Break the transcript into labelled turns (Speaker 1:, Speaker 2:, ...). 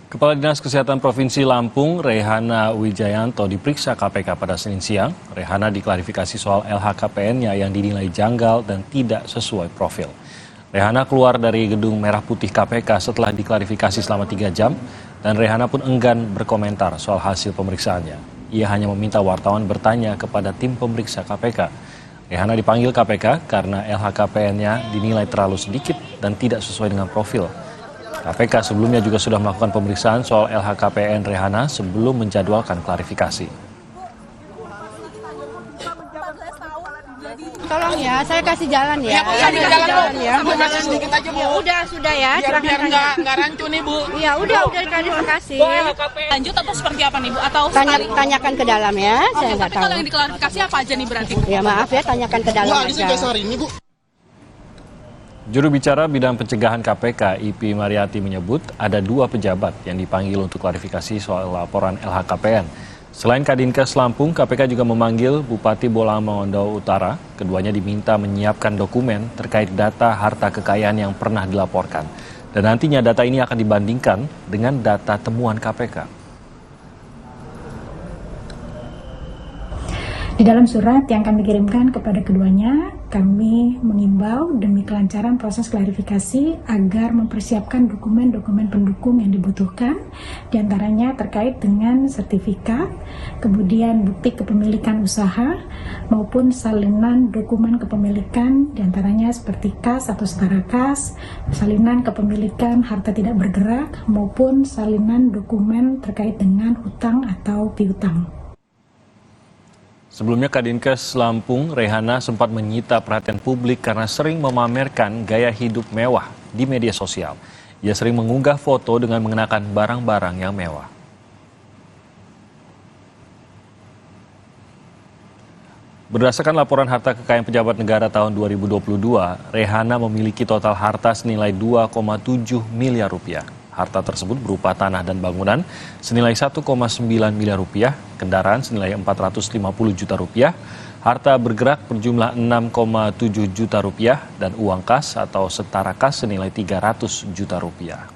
Speaker 1: Kepala Dinas Kesehatan Provinsi Lampung, Rehana Wijayanto, diperiksa KPK pada Senin siang. Rehana diklarifikasi soal LHKPN-nya yang dinilai janggal dan tidak sesuai profil. Rehana keluar dari gedung Merah Putih KPK setelah diklarifikasi selama 3 jam, dan Rehana pun enggan berkomentar soal hasil pemeriksaannya. Ia hanya meminta wartawan bertanya kepada tim pemeriksa KPK. Rehana dipanggil KPK karena LHKPN-nya dinilai terlalu sedikit dan tidak sesuai dengan profil. KPK sebelumnya juga sudah melakukan pemeriksaan soal LHKPN Rehana sebelum menjadwalkan klarifikasi.
Speaker 2: Tolong ya, saya kasih jalan ya.
Speaker 3: Jalan ya. Kasih sedikit aja, Bu.
Speaker 2: Ya udah, sudah ya.
Speaker 3: Biar nggak rancu nih, Bu.
Speaker 2: Ya udah klarifikasi.
Speaker 4: Lanjut atau seperti apa nih, Bu? Atau
Speaker 2: Tanyakan ke dalam ya, saya nggak tahu.
Speaker 4: kalau yang diklarifikasi apa aja nih berarti?
Speaker 2: Ya maaf ya, tanyakan ke dalam aja.
Speaker 3: Hari ini, Bu.
Speaker 1: Juru bicara bidang pencegahan KPK, Ipi Mariati menyebut ada 2 pejabat yang dipanggil untuk klarifikasi soal laporan LHKPN. Selain Kadinkes Lampung, KPK juga memanggil Bupati Bolang Mongondo Utara. Keduanya diminta menyiapkan dokumen terkait data harta kekayaan yang pernah dilaporkan. Dan nantinya data ini akan dibandingkan dengan data temuan KPK.
Speaker 5: Di dalam surat yang kami kirimkan kepada keduanya, kami mengimbau demi kelancaran proses klarifikasi agar mempersiapkan dokumen-dokumen pendukung yang dibutuhkan, diantaranya terkait dengan sertifikat, kemudian bukti kepemilikan usaha, maupun salinan dokumen kepemilikan, diantaranya seperti kas atau setara kas, salinan kepemilikan harta tidak bergerak, maupun salinan dokumen terkait dengan hutang atau piutang.
Speaker 1: Sebelumnya Kadinkes Lampung, Rehana sempat menyita perhatian publik karena sering memamerkan gaya hidup mewah di media sosial. Ia sering mengunggah foto dengan mengenakan barang-barang yang mewah. Berdasarkan laporan harta kekayaan pejabat negara tahun 2022, Rehana memiliki total harta senilai 2,7 miliar rupiah. Harta tersebut berupa tanah dan bangunan senilai 1,9 miliar rupiah, kendaraan senilai 450 juta rupiah, harta bergerak berjumlah 6,7 juta rupiah, dan uang kas atau setara kas senilai 300 juta rupiah.